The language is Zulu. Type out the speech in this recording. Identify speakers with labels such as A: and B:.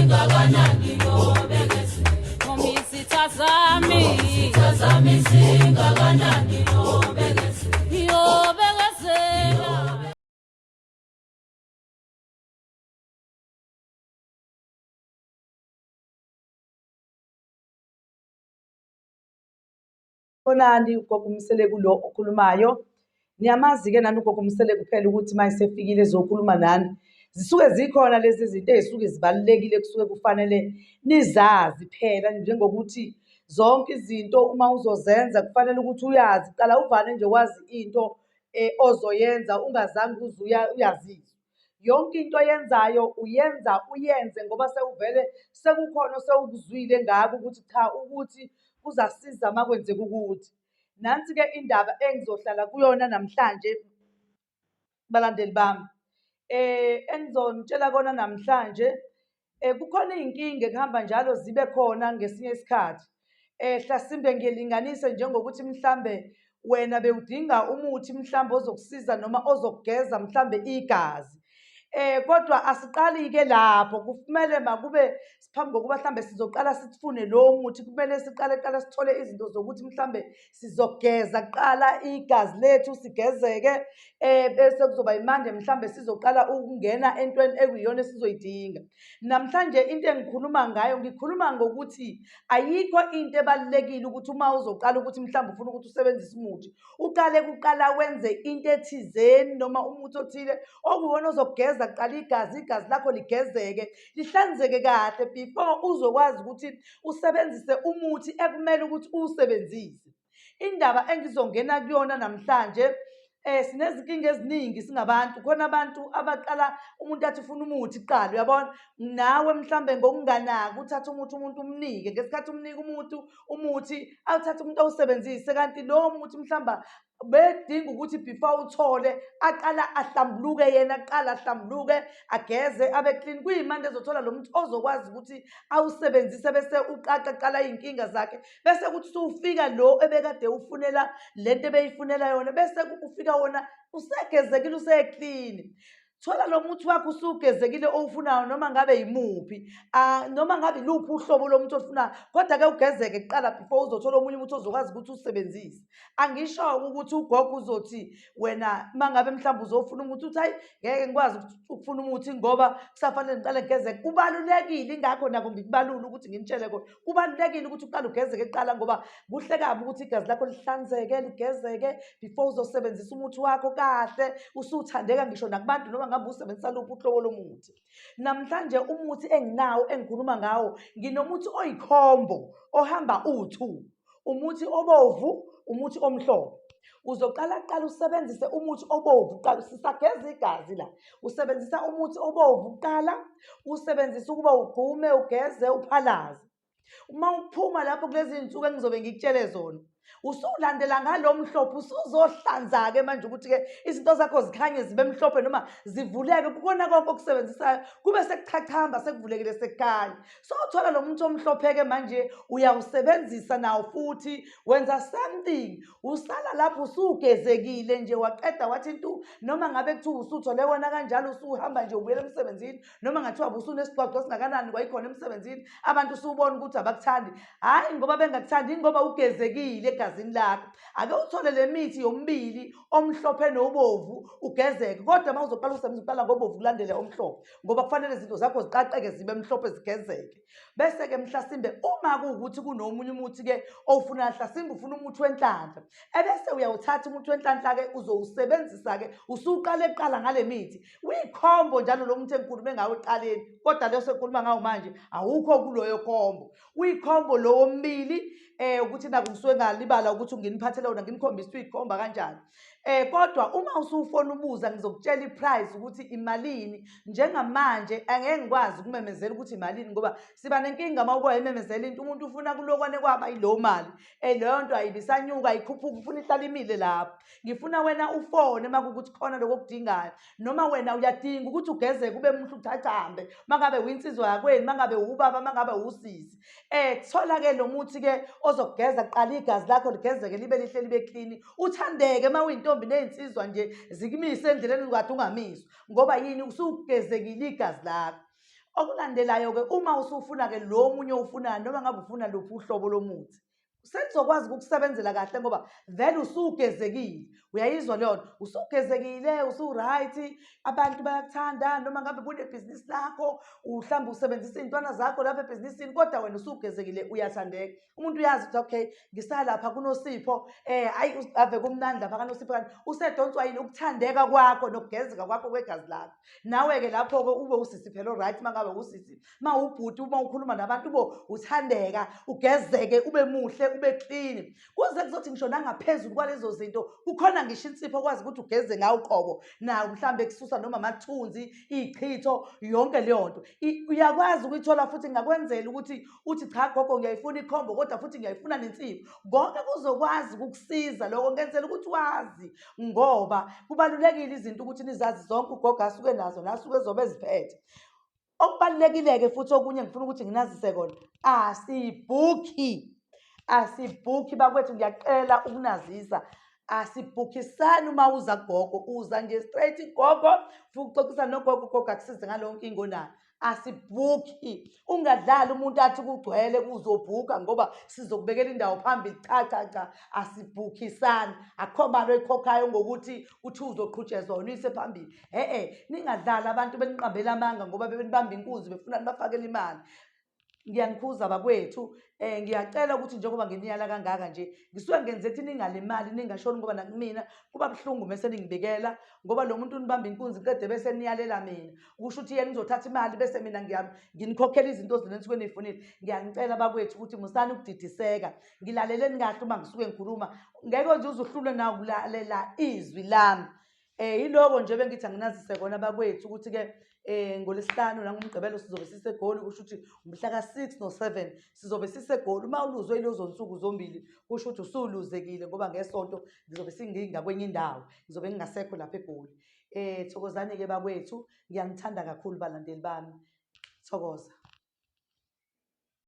A: zingakanani ngobekeze
B: Ngomisitha zami
A: zingakanani ngobekeze
B: yobekezela
C: Konani ugogo Mseleku lo okhulumayo. Niyamazi-ke nani ugogo Mseleku kuphela ukuthi uma esefikile ezokhuluma nani zisuke zikhona lezi zinto ezisuke zibalulekile kusuke kufanele nizazi phela, njengokuthi zonke izinto uma uzozenza kufanele ukuthi uyazi. Qala uvane nje wazi into ozoyenza ungazange uze uyazizwa. Yonke into oyenzayo uyenza uyenze ngoba sewuvele sekukhona sewukuzwile ngako ukuthi cha ukuthi kuzasiza uma kwenzeka ukuthi. Nansi-ke indaba engizohlala kuyona namhlanje balandeli bami. Engizonitshela kona namhlanje, kukhona iy'nkinga ekuhamba njalo zibe khona ngesinye isikhathi. Hlasimbe ngiyelinganise njengokuthi mhlambe wena bewudinga umuthi mhlambe ozokusiza noma ozokugeza mhlambe igazi. Kodwa asiqali-ke lapho, kumele makube phambi kokuba mhlambe sizoqala sifune lowo muthi kumele siqale sithole izinto zokuthi mhlambe sizogeza kuqala igazi lethu sigezeke, bese kuzoba imande mhlambe sizoqala ukungena entweni ekuyiyona esizoyidinga. Namhlanje into engikhuluma ngayo, ngikhuluma ngokuthi ayikho into ebalulekile ukuthi uma uzoqala ukuthi mhlambe ufuna ukuthi usebenzise umuthi, uqale kuqala wenze into ethizeni noma umuthi othile okuwona ozogeza kuqala igazi lakho ligezeke, lihlanzeke kahle before uzokwazi ukuthi usebenzise umuthi ekumele ukuthi uwusebenzise. Indaba engizongena kuyona namhlanje, sinezinkinga eziningi singabantu. Khona abantu abaqala umuntu athi ufuna umuthi kuqala, uyabona? Nawe mhlambe ngokunganaki uthatha umuthi umuntu umnike, ngesikhathi umnika umuthi awuthathe umuntu awusebenzise, kanti lowo muthi mhlamba bedinga ukuthi before uthole aqala ahlambuluke yena, aqala ahlambuluke ageze abe clean. Kuyimande ezothola lo muntu ozokwazi ukuthi awusebenzise bese uqala iy'nkinga zakhe, bese kuthi usufika lo ebekade ufunela lento ebeyifunela yona, bese ufika wona usegezekile useclean. Thola lo muthi wakho usugezekile owufunayo noma ngabe yimuphi, noma ngabe iluphi uhlobo lomuthi olufunayo, kodwa-ke ugezeke kuqala before uzothola omunye umuthi ozokwazi ukuthi usebenzise. Angisho-ke ukuthi ugogo uzothi wena uma ngabe mhlawumbe uzofuna umuthi uthi hayi ngeke ngikwazi ukufuna umuthi ngoba kusafanele ngiqale ngigezeke. Kubalulekile, ingakho nako ngikubalula ukuthi nginitshele khona, kubalulekile ukuthi uqale ugezeke kuqala ngoba kuhle kabi ukuthi igazi lakho lihlanzeke ligezeke before uzosebenzisa umuthi wakho kahle usuthandeka ngisho nakubantu noma ngabe usebenzisa luphi uhlobo lomuthi. Namhlanje umuthi enginawo engikhuluma ngawo, nginomuthi oyikhombo ohamba u-2, umuthi obovu, umuthi omhlophe. Uzoqala kuqala usebenzise umuthi obovu kuqala, sisageza igazi la. Usebenzisa umuthi obovu kuqala, usebenzisa ukuba ugqume, ugeze, uphalaze. Uma uphuma lapho kulezi iy'nsuku engizobe ngikutshele zona, usulandela ngalo mhlophe, usuzohlanza-ke manje ukuthi-ke izinto zakho zikhanye zibe mhlophe noma zivuleke, kukona konke okusebenzisayo kube sekuchachamba sekuvulekile sekukhanya. So uthola lo muntu omhlophe-ke manje uyawusebenzisa nawo futhi wenza something, usala lapho usugezekile nje waqeda wathi ntu, noma ngabe kuthiwa usuthole wona kanjalo usuhamba nje ubuyela emsebenzini, noma ngathiwa busunesigcwagcwa esingakanani kwayikhona emsebenzini, abantu usubona ukuthi abakuthandi. Hhayi ngoba bengakuthandi, ingoba ugezekile egazini lakho. Ake uthole le mithi yomibili omhlophe nobovu ugezeke, kodwa uma uzoqala usebenzisa uqala ngobovu kulandele omhlophe ngoba kufanele izinto zakho ziqaqeke zibe mhlophe zigezeke. Bese-ke mhlasimbe uma kuwukuthi kunomunye umuthi-ke owufunayo, mhlasimbe ufuna umuthi wenhlanhla, ebese uyawuthatha umuthi wenhlanhla-ke uzowusebenzisa-ke usuqale kuqala ngale mithi. Uyikhombo njalo lo muthi engikhulume ngawo ekuqaleni, kodwa leyo sekukhuluma ngawo manje awukho kuloyo khombo. Uyikhombo lo womibili, ukuthi naku ngisuke ngalibala ukuthi nginiphathele wona nginikhombisa ukuthi uyikhomba kanjani. Kodwa uma usufona ubuza ngizokutshela i-price ukuthi imalini. Njengamanje angeke ngikwazi ukumemezela ukuthi imalini ngoba siba nenkinga uma ukwayimemezela into umuntu ufuna kulokwane kwaba yilowo mali. Leyo nto ayibisanyuka ayikhuphuki, ufuna ihlala imile lapho. Ngifuna wena ufone uma kuwukuthi khona lokho okudingayo, noma wena uyadinga ukuthi ugezeke ube muhle uthathambe, uma ngabe uyinsizwa yakweni, uma ngabe ubaba, uma ngabe usisi. Thola-ke lo muthi-ke ozokugeza kuqala igazi lakho ligezeke libe lihle libe clean, uthandeke uma uyintombi ney'nsizwa nje zikumise endleleni kade ungamiswa ngoba yini usugezekile igazi lakho. Okulandelayo-ke uma usufuna-ke lo munye owufunayo noma ngabe ufuna luphi uhlobo lomuthi senizokwazi ukukusebenzela kahle ngoba vele usugezekile. Uyayizwa leyo nto, usugezekile, usu-right, abantu bayakuthanda noma ngabe kunebhizinisi lakho, mhlawumbe usebenzisa iy'ntwana zakho lapha ebhizinisini, kodwa wena usugezekile, uyathandeka. Umuntu uyazi ukuthi okay, ngisalapha kuNosipho, hayi ave kumnandi lapha kaNosipho, kanti usedonswa yini ukuthandeka kwakho nokugezeka kwakho kwegazi lakho. Nawe-ke lapho-ke ube usisi phela o-right uma ngabe usisi, uma ubhuti, uma ukhuluma nabantu ube uthandeka, ugezeke, ube muhle, ube clean. Kuze kuzothi ngisho nangaphezulu kwalezo zinto kukhona ngisho insipho okwazi ukuthi ugeze ngawo uqobo, nawe mhlawumbe kususa noma amathunzi, iy'chitho, yonke leyo nto uyakwazi ukuyithola. Futhi ngakwenzela ukuthi uthi cha gogo ngiyayifuna ikhombo, kodwa futhi ngiyayifuna nensipho. Konke kuzokwazi ukukusiza lokho, ngenzela ukuthi wazi, ngoba kubalulekile izinto ukuthi nizazi zonke ugogo asuke nazo nasuke ezobe eziphethe. Okubalulekile-ke futhi okunye ngifuna ukuthi nginazise kona, asibhukhi bakwethu, ngiyacela ukunazisa, asibhukhisani uma uza kugogo, uza nje straight gogo, futhi uxoxisana nogogo, ugogo akusize ngaleyo nkinga onayo. Asibhukhi, ungadlali umuntu athi kugcwele kuzobhukha ngoba sizokubekela indawo phambili. Cha, asibhukhisani. Akho mali oyikhokhayo ngokuthi uthi uzoqhutshezwa uyise phambili. Ningadlali abantu beniqambela amanga ngoba bebenibamba inkunzi befuna nibafakele imali. Ngiyanikhuza bakwethu, ngiyacela ukuthi njengoba nginiyala kangaka nje ngisuke ngenze ukuthi ningalimali, ningashoni, ngoba nakumina kuba buhlungu mese ningibikela ngoba lo muntu unibamba inkunzi qede bese niyalela mina. Kusho ukuthi yena nizothatha imali bese mina nginikhokhela izinto zina enisuke niyifunile. Ngiyanicela bakwethu ukuthi musani ukudidiseka, ngilaleleni kahle uma ngisuke ngikhuluma, ngeke nje uzuhlule nawo ukulalela izwi lami. Yiloko nje bengithi anginazise kona bakwethu ukuthi-ke ngoLwesihlanu nangoMgqibelo sizobe sisegoli. Kusho ukuthi umhla ka-6 no-7 sizobe sisegoli. Uma uluzwe ilezo nsuku zombili kusho ukuthi usuluzekile ngoba ngesonto ngizobe ngingakwenye indawo, ngizobe ngingasekho lapha eGoli. Thokozani-ke bakwethu, ngiyanithanda kakhulu balandeli bami. Thokoza.